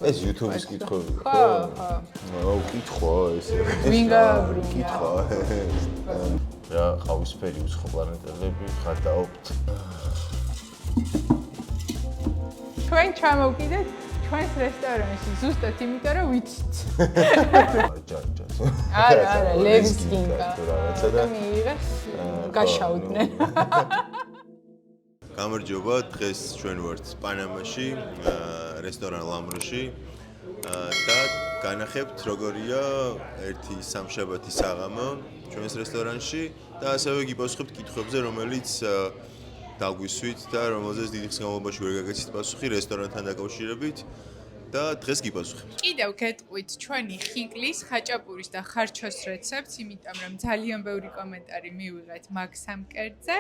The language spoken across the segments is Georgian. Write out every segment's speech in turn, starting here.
ეს YouTube-ის კითხვები ხო. უკითხო ესე. ვინ გააბრუნა? კითხვა. რა ყავისფერი უცხო პლანეტელები ხარდაობთ. ჩვენ ჩამოვკიდეთ ჩვენს რესტორანში, ზუსტად იმიტომ რომ ვიცით. ჯაჯას. არა, ლევსკინკა. რაღაცა და მიიღეს, გაშაუდნენ. გამარჯობა, დღეს ჩვენ ვართ პანამაში, რესტორან ლამბროში და განახებთ როგორია ერთი სამშაბათი საღამო ჩვენს რესტორანში და ასევე გიპასუხებთ კითხვებზე, რომელიც დაგვისვით და რომელზეც დიდი ხნის განმავლობაში ვერ გაგაცით პასუხი რესტორანთან დაკავშირებით და დღეს გიპასუხებთ. კიდევ გეტყვით ჩვენი ხინკლის, ხაჭაპურის და ხარჩოს რეცეპტს, იმიტომ რომ ძალიან ბევრი კომენტარი მივიღეთ მაგ სამ კერძზე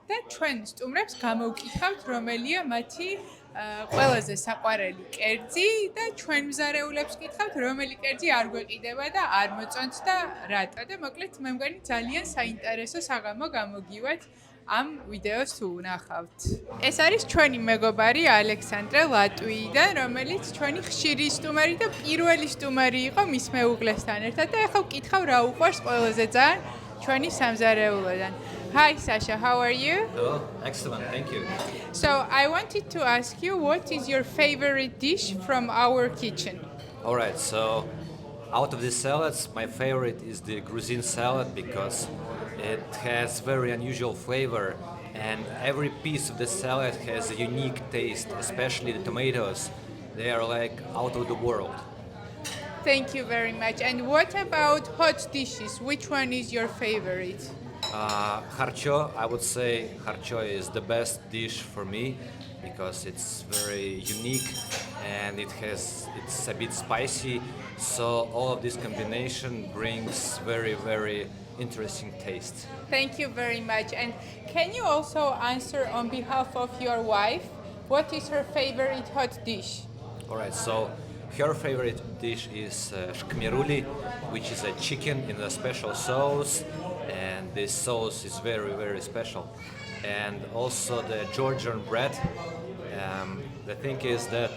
და ჩვენ სტუმრებს გამოვკითხავთ, რომელია მათი ყველაზე საყვარელი კერძი და ჩვენ მზარეულებს გითხავთ, რომელი კერძი არ გვეყიდება და არ მოწონთ და რატო და მოკლედ მე მგონი ძალიან საინტერესო საღამო გამოგივათ ამ ვიდეოს თუ ვნახავთ. ეს არის ჩვენი მეგობარი ალექსანდრე ლატვიიდან, რომელიც ჩვენი ხშირი სტუმარი და პირველი სტუმარი იყო მის მეუღლესთან ერთად და ახლა ვკითხავ რა უყვარს ყველაზე ძალიან ჩვენი სამზარეულოდან. Hi Sasha, how are you? Hello, excellent, thank you. So I wanted to ask you, what is your favorite dish from our kitchen? Alright, so out of the salads, my favorite is the Gruzin salad because it has very unusual flavor and every piece of the salad has a unique taste, especially the tomatoes. They are like out of the world. Thank you very much. And what about hot dishes? Which one is your favorite? Harcho, I would say harcho is the best dish for me because it's very unique and it's a bit spicy, so all of this combination brings very interesting taste. Thank you very much. And can you also answer on behalf of your wife, what is her favorite hot dish? Alright, so her favorite dish is shkmeruli, which is a chicken in a special sauce, and this sauce is very special. And also the Georgian bread. The thing is that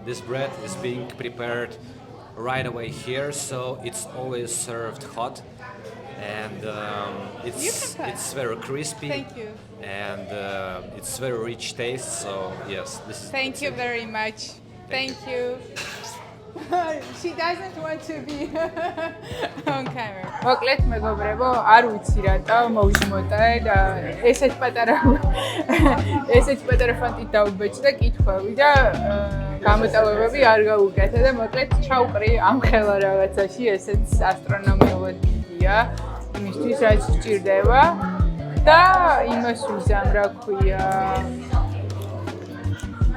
this bread is being prepared right away here, so it's always served hot, and it's very crispy. Thank you. And it's very rich taste. So yes, this is. Thank you very much. Thank you. She doesn't want to be on camera. მოკლედ მეგობრებო, არ ვიცი რატო მოვიმოტე და ესეთ პატარა ფონტით დაუბეჭდა კითხვები და გამოტოვებები არ გავუკეთე და მოკლედ ჩავყრი ამ ხელა რაღაცაში, ესეც ასტრონომიულად დიდია, იმისთვის რაც სჭირდება და იმას ვიზამ, რა ქვია,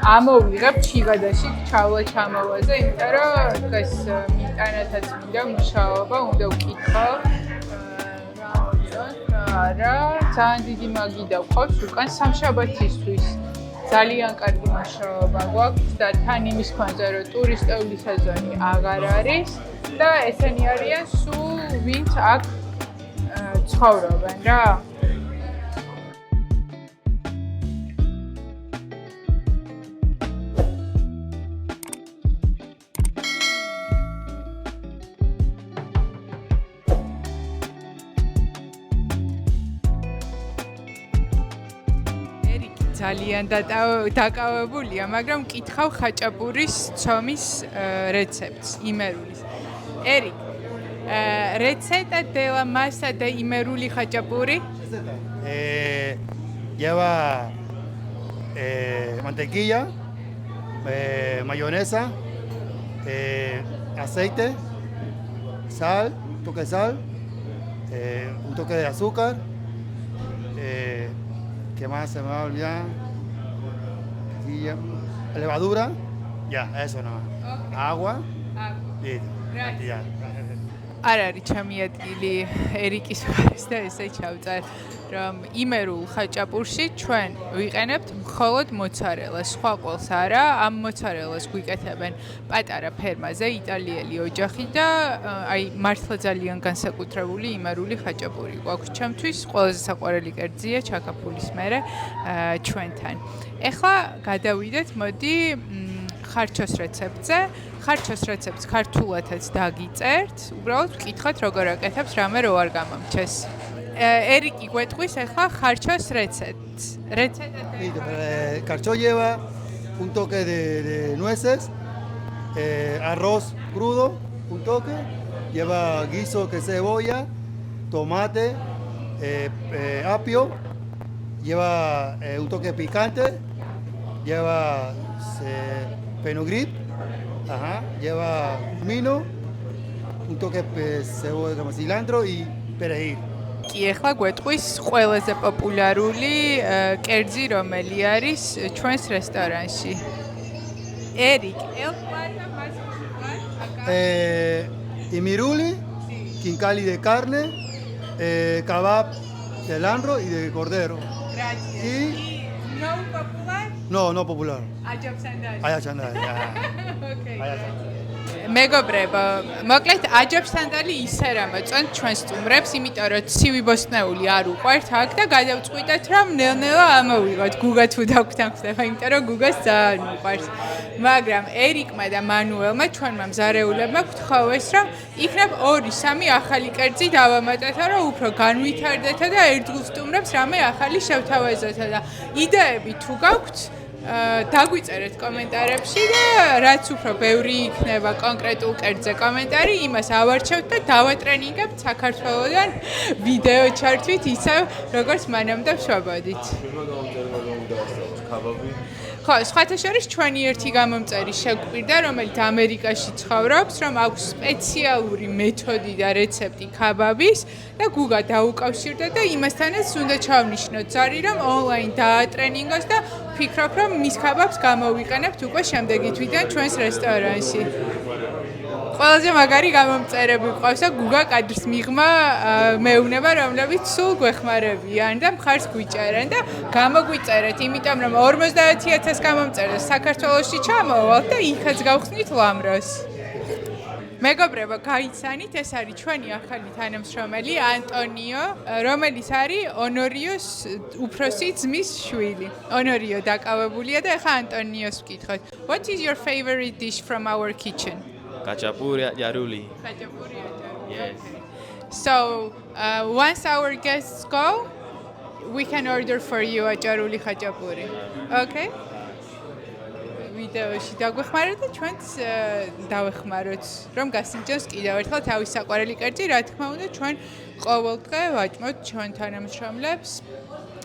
ამოვიღებ ჩივადაში ჩავლა ჩამოვაზე, იმიტომ რომ დღეს მიტანათაც მინდა მუშაობა, უნდა ვკითხო რა მოწონს, არა, ძალიან დიდი მაგი დავყავს უკან სამშაბათისთვის. ძალიან კარგი მუშაობა გვაქვს და თან იმის ფონზე, რომ ტურისტული სეზონი აღარ არის და ესენი არიან სულ ვინც აქ ცხოვრობენ რა. ძალიან დაკავებულია, მაგრამ მკითხავ ხაჭაპურის ცომის რეცეპტს, იმერულის. ერიკ, receta de la masa de imeruli khachapuri? Lleva mantequilla, mayonesa, aceite, sal, un toque de sal, un toque de azúcar. ¿Qué más se me va a olvidar? Levadura, ya, eso no. Okay. Agua, Agua. listo. Gracias. Ya. არ არის ჩემი ადგილი ერიკის მხარეს და ესე ჩავწერ, რომ იმერულ ხაჭაპურში ჩვენ ვიყენებთ მხოლოდ მოცარელას, სხვა ყველს არა. ამ მოცარელას გვიკეთებენ პატარა ფერმაზე იტალიელი ოჯახი და აი მართლა ძალიან განსაკუთრებული იმერული ხაჭაპური გვაქვს ჩემთვის. ყველაზე საყვარელი კერძია ჩაკაფულის მერე ჩვენთან. ეხლა გადავიდეთ, მოდი ხარჩოს რეცეპტზე. ხარჩოს რეცეპტს ქართულადაც დაგიწერთ. უბრალოდ ვკითხოთ როგორ აკეთებს, რამე რო არ გამომჩეს. ერიკი გვეტყვის ახლა ხარჩოს რეცეპტს. Carcho lleva un toque de nueces, arroz crudo, un toque, lleva guiso que cebolla, tomate, apio, lleva un toque picante, lleva fenugreek, lleva comino, un toque cebolla, como cilantro y perejil. კი ახლა გვეტყვის ყველაზე პოპულარული კერძი რომელი არის ჩვენს რესტორანში. ერიკ, ელკვატა მას Imiruli, quincali de carne, kebab de lanro y de cordero. Gracias. Y no popular? no popular. აჯობსანდარი. Ayachandari. Okay. მეგობრებო, მოკლედ აჯობსანდალი ისე რა მოწონთ ჩვენ სტუმრებს, იმიტომ რომ ცივი ბოსტნეული არ უყვართ აქ და გადავწყვიტეთ რომ ნელ-ნელა ამოვიღოთ. გუგა თუ დაგვთანხმდება, იმიტომ რომ გუგას ძალიან უყვარს. მაგრამ ერიკმა და მანუელმა ჩვენმა მზარეულებმა გვთხოვეს რომ იქნებ 2-3 ახალი კერძი დავამატეთო, რომ უფრო განვითარდეთო და ერთგულ სტუმრებს რამე ახალი შევთავაზეთო და იდეები თუ გაქვთ დაგვიწერეთ კომენტარებში და რაც უფრო ბევრი იქნება კონკრეტულ კერძზე კომენტარი, იმას ავარჩევთ და დავატრენინგებთ საქართველოდან ვიდეო ჩართვით ისევ როგორც მანამდე ვშვებოდით. ხო, სხვათა შორის ჩვენი ერთი გამომწერი შეგვპირდა, რომელიც ამერიკაში ცხოვრობს, რომ აქვს სპეციალური მეთოდი და რეცეპტი ქაბაბის და გუგა დაუკავშირდა და იმასთანაც უნდა ჩავნიშნოთ ზარი, რომ ონლაინ დაატრენინგოს და ვფიქრობ, რომ მის ქაბაბს გამოვიყენებთ უკვე შემდეგი თვიდან ჩვენს რესტორანში. ყველაზე მაგარი გამომწერები გვყავს და გუგა კადრს მიღმა მეუბნება, რომლებიც სულ გვეხმარებიან და მხარს გვიჭერენ და გამოგვიწერეთ, იმიტომ რომ 50000 გამომწერეს საქართველოში ჩამოვალთ და იქაც გავხსნით ლამროს. მეგობრებო, გაიცანით, ეს არის ჩვენი ახალი თანამშრომელი ანტონიო, რომელიც არის ონორიოს უფროსი ძმის შვილი. ონორიო დაკავებულია და ახლა ანტონიოს ვკითხოთ. What is your favorite dish from our kitchen? Khachapuri yaruli. Khachapuri yaruli. Yes. So, once our guests go, we can order for you a jaruli khachapuri. Okay? ვიდეოში დაგვეხმაროთ და ჩვენც დავეხმაროთ, რომ გასინჯოს კიდევ ერთხელ თავის საყვარელი კერძი, რა თქმა უნდა, ჩვენ ყოველდღე ვაჭმოთ ჩვენ თანამშრომლებს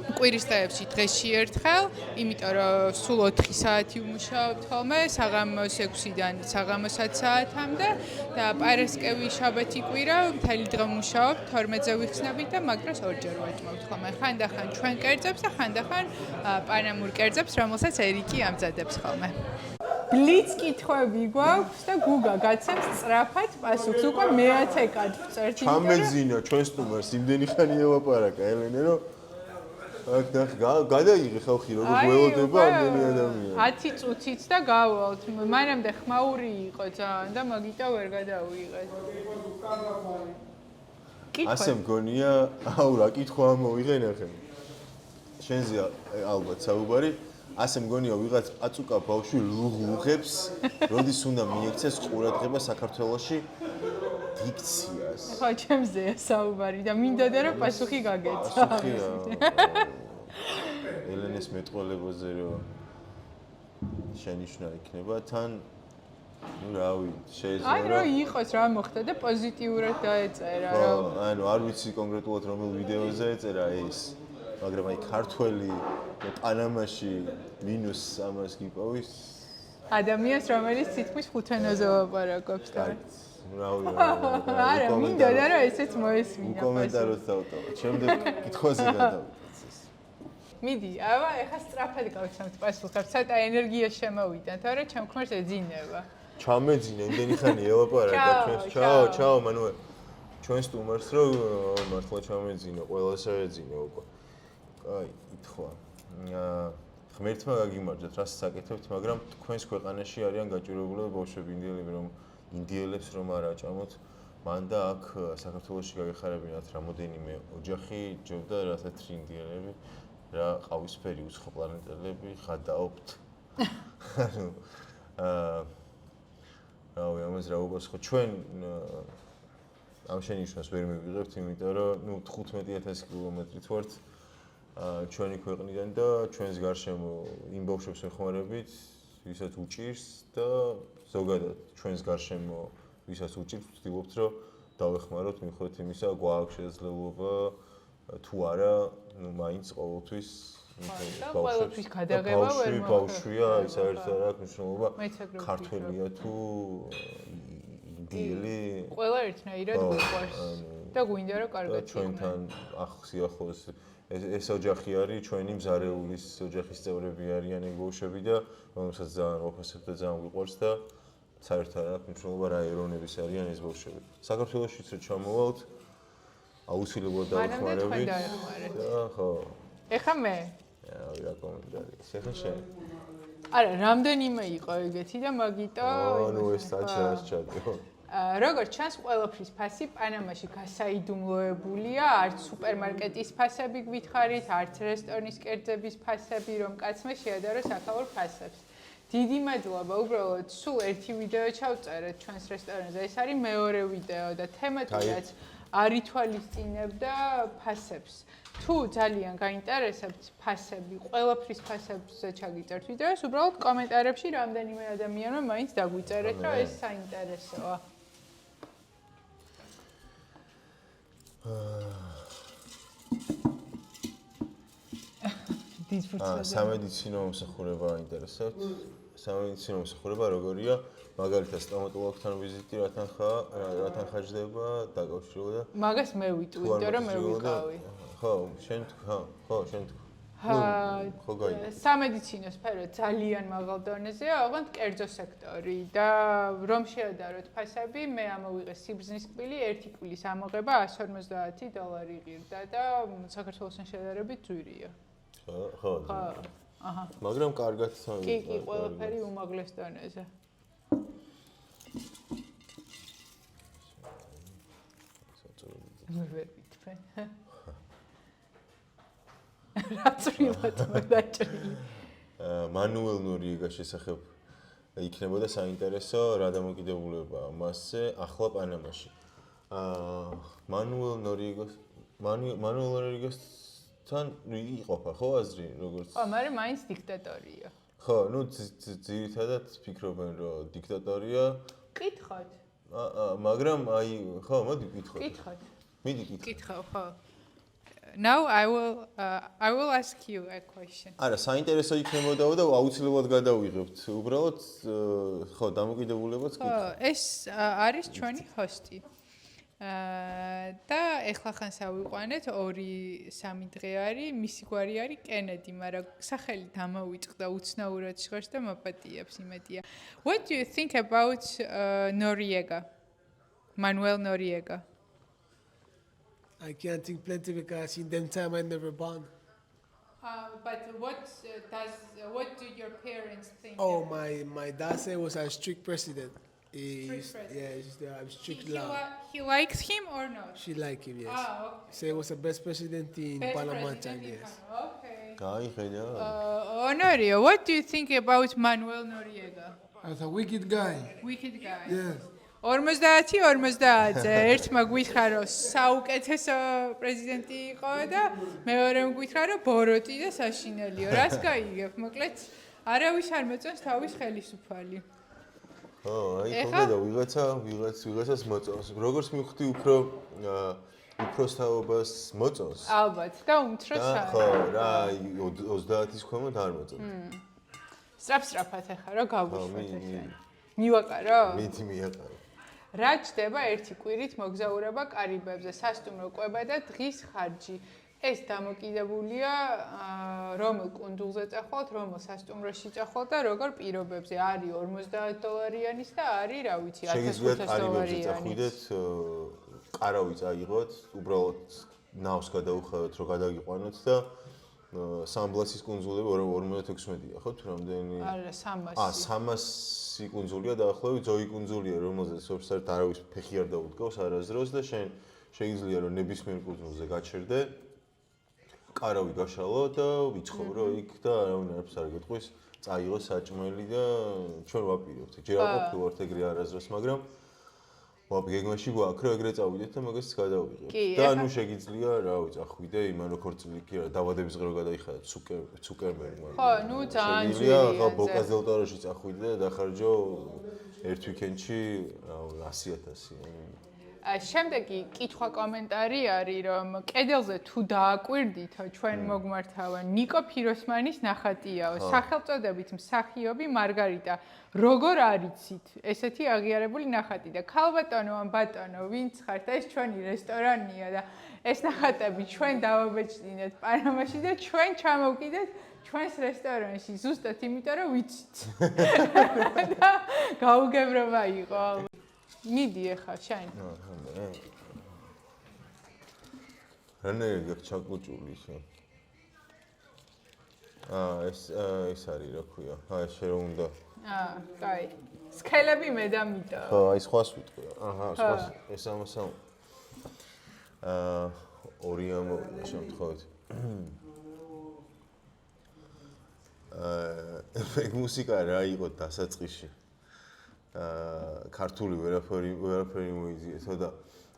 კვირის დღეებში დღეში ერთხელ, იმიტომ რომ სულ 4 საათი ვმუშაობთ ხოლმე, საღამოს 6-დან საღამოს 10 საათამდე და პარასკევი, შაბათი, კვირა მთელი დღე ვმუშაობთ, 12-ზე ვიხსნებით და მაგრას ორჯერ ვაჭმობთ ხოლმე. ხანდახან ჩვენ კერძებს და ხანდახან პანამურ კერძებს, რომელსაც ერიკი ამზადებს ხოლმე. ბლიც კითხვები გვაქვს და გუგა გაცემს სწრაფად პასუხს. უკვე მე-10 კად ვწერთ. ჩამეძინა ჩვენ სტუმარს იმდენი ხანი ელაპარაკა ელენე, რომ გადაიღე ხალხი როგორ გველოდება ამდენი ადამიანი. 10 წუთით და გავალთ. მანამდე ხმაური იყო ძალიან და მაგიტო ვერ გადავიღეთ. ასე მგონია, აუ რა კითხვა ამოვიღე ნახე. შენზე ალბათ საუბარი. ასე მგონია ვიღაც აწუკა ბავშვი ლუღლუღებს, როდის უნდა მიექცეს ყურადღება საქართველოში დიქციას. ხო, ჩემზეა საუბარი და მინდოდა რომ პასუხი გაგეცა. ელენეს მეტყოლებაზე რომ შენიშნა იქნება თან ну რავი შეიძლება აი რო იყოს რა მოხდა და პოზიტიურად დაეწერა რომ ანუ არ ვიცი კონკრეტულად რომელ ვიდეოზე ეწერა ეს მაგრამ აი ქართველი პანამაში მინუს 300 გიპოვის ადამიანს რომელიც თითქმის 5 ენაზე ლაპარაკობს და რავი არა მინდოდა რომ ესეც მოესმინა კომენტარებს დავტოვოთ შემდეგ კითხვაზე გადავიდეთ მიდი, აბა, ეხლა სწრაფად გავცემთ პასუხებს, ცოტა ენერგია შემოვიდა, თორე ჩემ ქმარს ეძინება. ჩამეძინა, იმდენი ხანი ელაპარაკა ჩვენს. ჩაო, მანუელ. ჩვენ სტუმარს რომ მართლა ჩამეძინო, ყველას აეძინო უკვე. კაი, ითქვა. ღმერთმა გაგიმარჯვეთ, რასაც აკეთებთ, მაგრამ თქვენს ქვეყანაში არიან გაჭირვებულები ბავშვები, ინდიელებს რომ არ აჭამოთ. მან და აქ საქართველოში გაგეხარებინათ რამოდენიმე ოჯახი, ჯობდა რა თეთრი ინდიელები, რა ყავისფერი უცხო პლანეტელები, ხადაობთ. რავი, ამას რა უპასუხო. ჩვენ ამ შენიშვნას ვერ მივიღებთ, იმიტომ რომ 15000 კილომეტრით ვართ ჩვენი ქვეყნიდან და ჩვენს გარშემო იმ ბავშვებს ვეხმარებით, ვისაც უჭირს და ზოგადად ჩვენს გარშემო ვისაც უჭირს, ვცდილობთ რომ დავეხმაროთ მიუხედავად იმისა, გვაქვს შესაძლებლობა თუ არა, მაინც ყოველთვის ყველაფრის გადაღება ვერ მოხდა. ბავშვია, ის საერთოდ არ აქვს მნიშვნელობა. ქართველია თუ ინდიელი. ყველა ერთნაირად გვიყვარს და გვინდა რომ კარგად იქნება. ჩვენთან სიახლოვეს ეს ოჯახი არის ჩვენი მზარეულის ოჯახის წევრები არიან ეგ ბავშვები და რომელსაც ძალიან ვაფასებ და ძალიან ვიყვარს და საერთოდ არ აქვს მნიშვნელობა რა ეროვნების არიან ეს ბავშვები. საქართველოშიც რო ჩამოვალთ, აუცილებლად დავეხმარებით. ხო. ეხა მე რავი რა კომენტარი. ეხა შენ. არა, რამდენიმე იყო ეგეთი და მაგიტო ნუ ეს საჭიროა ჩადო. როგორც ჩანს, ყველაფრის ფასი პანამაში გასაიდუმლოებულია, არც სუპერმარკეტის ფასები გვითხრით, არც რესტორნის კერძების ფასები, რომ კაცმა შეადაროს ახალ ფასებს. დიდი მადლობა, უბრალოდ სულ ერთი ვიდეო ჩავწერეთ ჩვენს რესტორანზე. ეს არის მეორე ვიდეო და თემატიკაც არ ითვალისწინებდა ფასებს. თუ ძალიან გაინტერესებთ ფასები, ყველაფრის ფასებზე ჩაგიწერთ ვიდეოს, უბრალოდ კომენტარებში რამდენიმე ადამიანმა მაინც დაგვიწერეთ, რომ ეს საინტერესოა. სამედიცინო მომსახურება აინტერესებთ? სამედიცინო მომსახურება როგორია? მაგალითად სტომატოლოგთან ვიზიტი რა თანხაჯდება, დაკავშირდება? მაგას მე ვიტყვი, იმიტომ რომ მე ვიყავი. ხო, შენ ხო გაიგე. სამედიცინო სფერო ძალიან მაღალ დონეზეა, ოღონდ კერძო სექტორი და რომ შეადაროთ ფასები, მე ამოვიღე სიბრძნის კბილი, ერთი კბილის ამოღება $150 ღირდა და საქართველოსთან შედარებით ძვირია. ხო. აჰა. მაგრამ კარგად კი, ყველაფერი უმაღლეს დონეზე. მე ვერ ვიტყვი. რაცრილად მოდაჭრილი. მანუელ ნორიეგას შესახებ იქნებოდა საინტერესო რა დამოკიდებულება მასზე ახლა პანამაში. მანუელ ნორიეგასთან იყოფა ხო აზრი როგორც? ხო, მაგრამ მაინც დიქტატორია. ხო, ნუ ძირითადად ფიქრობენ რომ დიქტატორია. კითხოთ. მაგრამ აი ხო, მოდი ვკითხოთ. კითხოთ. მიდი კითხო. კითხო, ხო. Now I will ask you a question. არა, საინტერესო იქნებოდა და აუცილებლად გადავიღებთ. უბრალოდ ხო, დამოკიდებულებაც კი. ხო, ეს არის ჩვენი ჰოსტი. და ეხლა ხან სავიყვანეთ 2-3 დღე არის, მისი გვარი არის კენედი, მაგრამ სახელი დამოვიწყდა უცნაურად ჟღერს და მაპატიებს იმედია. What do you think about Noriega? Manuel Noriega. I can't think plenty because in them time I never born. But what do your parents think? Oh, my dad said was a strict president. President. Yeah, strict law. He likes him or not? She like him, yes. Okay. Say was the best president in Best Panama president time, in yes. Panama. Okay. გაიხედა. Honorio, what do you think about Manuel Noriega? As a wicked guy. Wicked guy. Yes. 50-50-ზე ერთმა გვითხრა რომ საუკეთესო პრეზიდენტი იყო და მეორემ გვითხრა რომ ბოროტი და საშინელიო. რას გაიგებ? მოკლედ არავის არ მეწონს თავის ხელისუფალი. ხო, აი ხოდა ვიღაცას მოწონს. როგორც მივხვდი უფროსთაობას მოწონს. ალბათ და უმცროს არ. ხო, რა 30-ის ქვემოთ არ მოწონს. სწრაფ-სწრაფად ახლა რა გავუშვათ ჩვენ. მივაყარო? მიდი მიაყარო. რა ჩდება ერთი კვირით მოგზაურობა კარიბებზე, სასტუმრო კვება და დღის ხარჯი. ეს დამოკიდებულია რომელ კუნძულზე წახვალთ, რომელ სასტუმროში წახვალთ და როგორ პირობებზე. არის $50-იანის და არის, რა ვიცი, $1500-იანის. წახვიდეთ ყარავი წაიღოთ, უბრალოდ ნავს გადაუხადოთ, რომ გადაგიყვანოთ და სამბლასის კუნძულები 56-ია, ხო, თუ რამდენი? არა, 300. 300 კუნძულია დაახლოებით, ზოი კუნძულია, რომელზეც ვერცერთი არავის ფეხი არ დაუდგავს არასდროს და შენ შეიძლება რომ ნებისმიერ კუნძულზე გაჩერდე, ყარავი გაშალო და ვიცხოვრო იქ და არავინ არაფერს არ გეტყვის, წაიღო საჭმელი და ჩვენ ვაპირებთ. ჯერ არ ყოფილვართ ეგრე არასდროს, მაგრამ გეგმაში გვაქვს რომ ეგრე წავიდეთ და მაგას გადავიღებთ. და ანუ შეგიძლია, რა ვიცი, წახვიდე იმან რო ქორწილი კი არა, დავადების ღერო გადაიხადე ცუკერბერგ მაგრამ. ხო, ნუ ძალიან ძვირია. ხო, ბოკაზელტოროში წახვიდე და დახარჯო ერთ ვიკენდში 100,000. შემდეგი კითხვა კომენტარი არის, რომ კედელზე თუ დააკვირდით, ჩვენ მოგმართავა ნიკო ფიროსმანის ნახატიაო, სახელწოდებით მსახიობი მარგარიტა. როგორ არიცით ესეთი აღიარებული ნახატი და ქალბატონო ან ბატონო, ვინც ხართ, ეს ჩვენი რესტორანია და ეს ნახატები ჩვენ დავაბეჭდინეთ პანამაში და ჩვენ ჩამოვკიდეთ ჩვენს რესტორანში, ზუსტად იმიტომ, რომ ვიცით. და გაუგებრობა იყო. მიდი ახლა შენ. რანაირად გაქვს ჩაკუჭული ისე? ეს არის რა ქვია? ეს შე რომ უნდა. კაი. სქელები მე და მიტა. ხო, აი სხვას ვიტყვი. სხვას ეს ამასა. ორი ამოვიდა შემთხვევით. ეგ მუსიკა რა იყო დასაწყისში? ქართული ვერაფერი მოიძიეთო და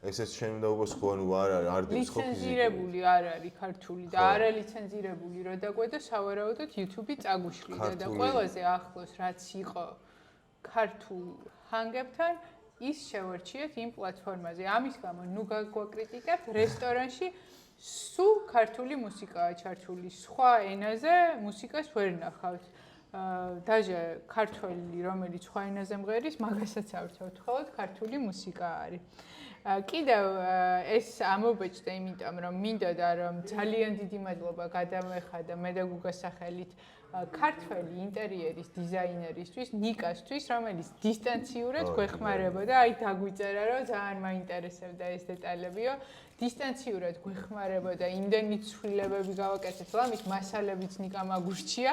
ესეც შენ უნდა უყოს ხო ანუ არ დებს ხო ლიცენზირებული არ არის ქართული და არა ლიცენზირებული რო დაგვედა სავარაუდოდ YouTube-ი წაგუშლიდა და ყველაზე ახლოს რაც იყო ქართულ ჰანგებთან ის შევარჩიეთ იმ პლატფორმაზე. ამის გამო ნუ გაგვაკრიტიკებთ რესტორანში სულ ქართული მუსიკაა ჩართული. სხვა ენაზე მუსიკას ვერ ნახავთ. დაჟე ქართველი რომელიც სხვა ენაზე მღერის, მაგასაც ავწევთ, ხოლოდ ქართული მუსიკა არის. კიდევ ეს ამობეჭდა იმიტომ რომ მინდოდა რომ ძალიან დიდი მადლობა გადამეხადა მე და გუგას სახელით ქართველი ინტერიერის დიზაინერისთვის ნიკასთვის რომელიც დისტანციურად გვეხმარებოდა აი დაგვიწერა რომ ძალიან მაინტერესებდა ეს დეტალებიო დისტანციურად გვეხმარებოდა იმდენი ცვლილებები გავაკეთეთ ლამის მასალებიც ნიკამ აგურჩია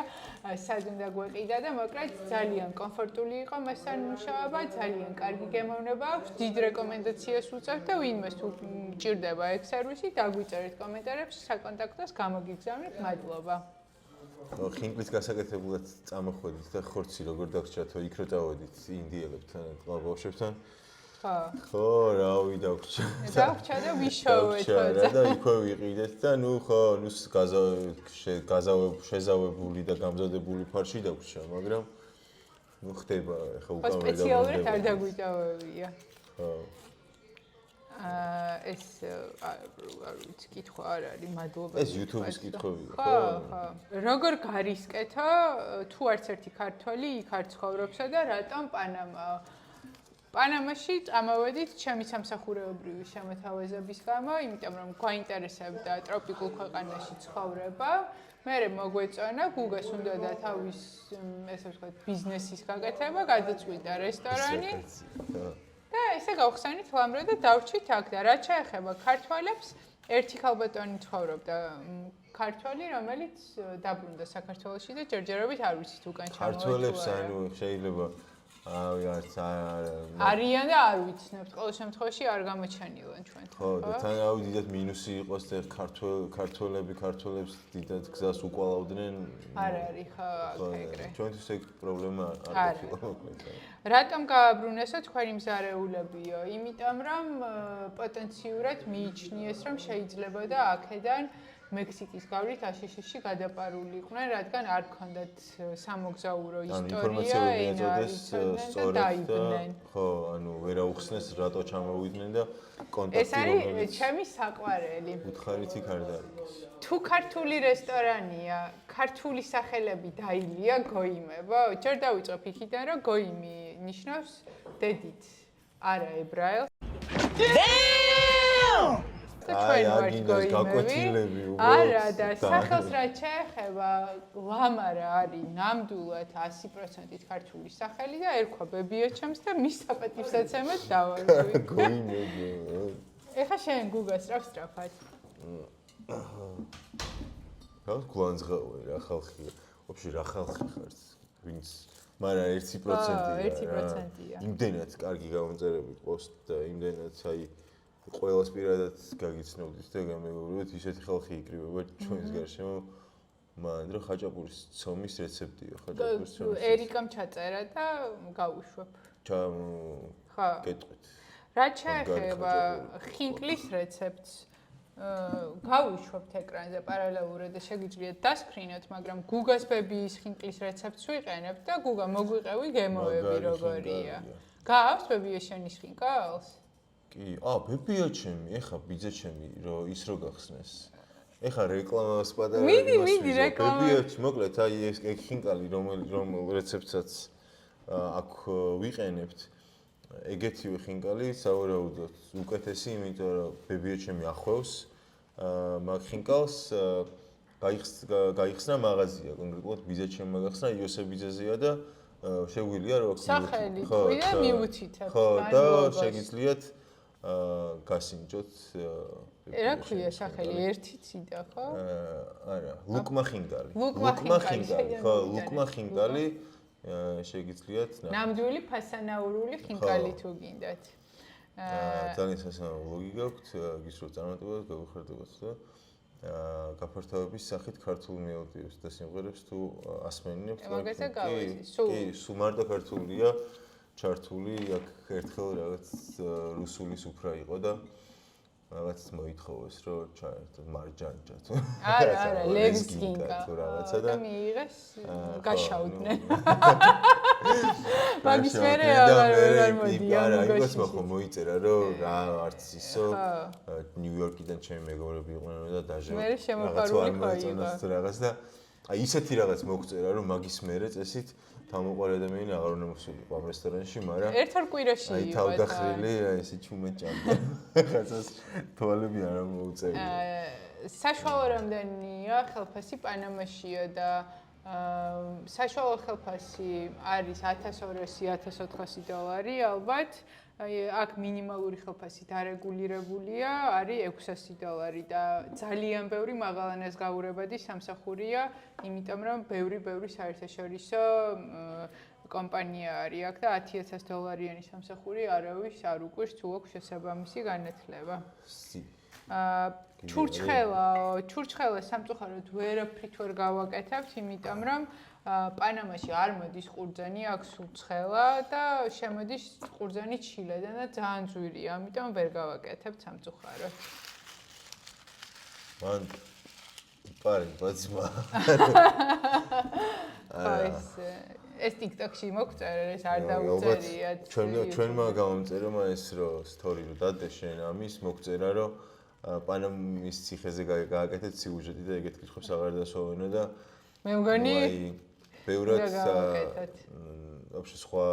სად უნდა გვეყიდა და მოკლედ ძალიან კომფორტული იყო მასთან მუშაობა ძალიან კარგი გემოვნება აქვს დიდ რეკომენდაციას უწევთ და ვინმეს თუ მჭირდება ეგ სერვისი დაგვიწერეთ კომენტარებში საკონტაქტოს გამოგიგზავნით მადლობა ხინკლის გასაკეთებულად წამოხვედით და ხორცი როგორ დაგჭრათ იქ რო წავედით ინდიელებთან ბავშვებთან ხო რავი დაგჭრა და ვიშოვეთ და იქვე ვიყიდეთ და ნუ ხო ნუ შეზავებული და გამზადებული ფარში დაგჭრა მაგრამ ნუ ხდება ეხა უკავე და სპეციალურად არ დაგვიტოვებია ხო ეს არ ვიცი კითხვა არ არის მადლობა ეს YouTube-ის კითხვებია ხო ხო როგორ გარისკეთო თუ არც ერთი ქართველი იქ არ ცხოვრობსა და რატომ პანამაო პანამაში წამოვედით ჩემი სამსახურეობრივი შემოთავაზების გამო იმიტომ რომ გვაინტერესებდა ტროპიკულ ქვეყანაში ცხოვრება მერე მოგვეწონა გუგას უნდოდა თავის ესე ვთქვათ ბიზნესის გაკეთება გადაწყვიტა რესტორანი და ესე გავხსენით ლამრე და დავრჩით აქ და რაც შეეხება ქართველებს ერთი ქალბატონი ცხოვრობდა ქართველი რომელიც დაბრუნდა საქართველოში და ჯერჯერობით არ ვიცით უკან ჩამოვეწოა ქართველებს ანუ შეიძლება არიან და არ ვიცნობთ ყოველ შემთხვევაში არ გამოჩენილან ჩვენთან ხო და თან რავი დიდად მინუსი იყოს და ქართველებს დიდად გზას უკვალავდნენ არ არის ხო ეგრე ჩვენთვის ეგ პრობლემა არ ყოფილა რატომ გააბრუნესო თქვენი მზარეულებიო იმიტომ რომ პოტენციურად მიიჩნიეს რომ შეიძლებოდა აქედან მექსიკის გავლით აშშ-ში გადაპარული იყვნენ, რადგან არ ქონდათ სამოგზაურო ისტორია, ენა სწორედ ხო, ანუ ვერაუხსნეს რატო ჩამოვიდნენ და კონტაქტი ეს არის ჩემი საყვარელი. უთხარით იქ არ დაიგეს. თუ ქართული რესტორანია, ქართული სახელები დაილია გოიმებო? ჯერ დავიწყებ იქიდან, რომ გოიმი ნიშნავს დედით, არა ებრაელს. აი, გაკოთილები უბრალოდ. არა და სახელს რაც შეეხება, ლამარა არის ნამდვილად 100%-ით ქართული სახელი და ერქვა ბებიაჩემს და მის საპატივსაცემად დავარქვი. გოიმები. ეხა შენ გუგას სწრაფად. რა გვანძღავე რა ხალხია. Вообще რა ხალხი ხართ? ვინც მაგრამ 1%-ია. 1%-ია. იმდენად კარგი გამომწერები პოსტ და იმდენად აი ყველას პირადად გაგიცნობდით და გამეგობრებოდით ისეთი ხალხი იკრიბება ჩვენს გარშემო. მან რა ხაჭაპურის ცომის რეცეპტია ხაჭაპურის ცომის. ერიკამ ჩაწერა და გავუშვებ. ხო. გეტყვით. რაც შეეხება ხინკლის რეცეპტს, გავუშვებთ ეკრანზე პარალელურად და შეგიძლიათ დასკრინოთ, მაგრამ გუგას ბებიის ხინკლის რეცეპტს ვიყენებთ და გუგა მოგვიყევი გემოები როგორია. გავს ბებია შენის ხინკალს? კი, ბებია ჩემი, ეხა ბიძა ჩემი, რომ ის რო გახსნეს. ეხა რეკლამას პატარა მიდი რეკლამა. ბებიაჩი, მოკლედ აი ეს ხინკალი რომ რეცეპტსაც აქ ვიყენებთ. ეგეთივე ხინკალი სავარაუდოდ უკეთესი, იმიტომ რომ ბებია ჩემი ახვევს მაგ ხინკალს გაიხსნა მაღაზია, კონკრეტულად ბიძა ჩემმა გახსნა იოსე ბიძაზეა და შეგვიძლია რომ სახელი თქვი და მიუჩითებთ. ხო და შეგიძლიათ გასინჯოთ რა ქვია სახელი ერთი ციდა ხო? არა, ლუკმა ხინკალი. ლუკმა ხო, ლუკმა ხინკალი შეგიძლიათ ნამდვილი ფასანაურული ხინკალი თუ გინდათ. ძალიან სასწაულო ლოგი გაქვთ, გისურვებთ წარმატებას, გაგვიხარდებათ და გაფართოების სახით ქართულ მელოდიებს და სიმღერებს თუ ასმენინებთ. მაგაზე გავიცი, სულ. კი, სულ მარტო ქართულია ჩართული, აქ ერთხელ რაღაც რუსულის უფრა იყო და რაღაც მოითხოვეს რომ ჩაერთო მარჯანჯა თუ არა ლეგსკინკა თუ რაღაცა და მიიღეს გაშაუდნენ მაგის მერე აღარ მოდია არა იმას მოიწერა რომ რა არც ისო ნიუ-იორკიდან ჩემი მეგობრები იყვნენ და დაჟე მერე შემოყარული ხოივა რაღაც და აი ისეთი რაღაც მოგწერა რომ მაგის მერე წესით თავმოყარი ადამიანი აღარ უნდა მოსულიყო ამ რესტორანში, მაგრამ ერთ ორ კვირაში აი თავდახრილი აი ესე ჩუმე ჭამდა. ხაცას თვალები არ მოუწერია. საშუალო რამდენია ხელფასი პანამაშია და საშუალო ხელფასი არის $1200-1400 ალბათ. აქ მინიმალური ხელფასი დარეგულირებულია, არის $600 და ძალიან ბევრი მაღალანას გაურებადი სამსახურია, იმიტომ რომ ბევრი საერთაშორისო კომპანია არის აქ და $10,000-იანი სამსახური არავის არ უკვირს თუ აქვს შესაბამისი განათლება. ჩურჩხელა სამწუხაროდ ვერაფრით ვერ გავაკეთებთ, იმიტომ რომ პანამაში არ მოდის ყურძენი, აქ სულ ცხელა და შემოდის ყურძენი ჩილედან და ძალიან ძვირია, ამიტომ ვერ გავაკეთებთ სამწუხაროდ. მან პარი ბაცმა. ეს TikTok-ში მოგწერა, ეს არ დაუწერიათ. ჩვენმა გამომწერა ეს რომ story რო დადე შენ ამის მოგწერა რომ პანამის ციხეზე გააკეთეთ სიუჟეტი და ეგეთ კითხვებს აღარ დასვავენო და მე მგონი ბევრად вообще სხვა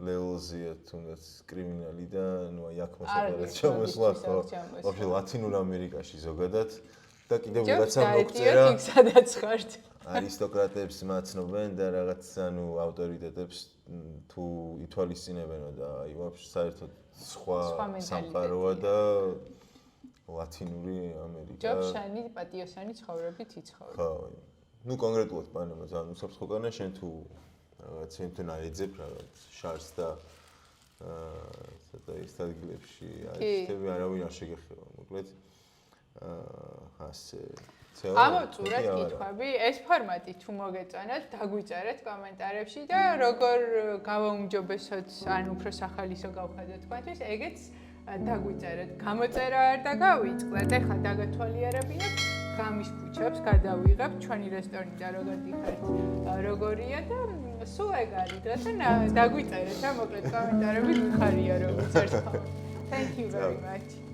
level-ზეა თუნდაც კრიმინალი და ნუ აი აქ მოსაყარეთ ჩამოსვლა ხო вообще ლათინურ ამერიკაში ზოგადად და კიდევ ვიღაცა მოგწერა სადაც ხართ არისტოკრატებს მაცნობენ და რაღაც ანუ ავტორიტეტებს თუ ითვალისწინებენო და აი вообще საერთოდ სხვა სამყაროა და ლათინური ამერიკა. ჯობშანი პატიოსანი ცხოვრებით იცხოვრე. ხო. ნუ კონკრეტულად პანამა ძალიან უსაფრთხო განა შენ თუ რაღაც შენთან აიძებ რაღაც შარს და ცოტა ის ადგილებში აიჩები არავინ არ შეგეხება მოკლედ ასე ამოწურეთ კითხვები ეს ფორმატი თუ მოგეწონათ დაგვიწერეთ კომენტარებში და როგორ გავაუმჯობესოთ ან უფრო სახალისო გავხადოთ თქვენთვის ეგეც დაგვიწერეთ გამოწერა არ დაგავიწყდეთ ეხლა დაგათვალიერებინეთ ღამის ქუჩებს გადავიღებთ ჩვენი რესტორნიდან როგორ დიხართ როგორია და სულ ეგ არის დღესთან დაგვიწერეთ რა მოკლედ კომენტარები გიხარია რომ წერთ Thank you very much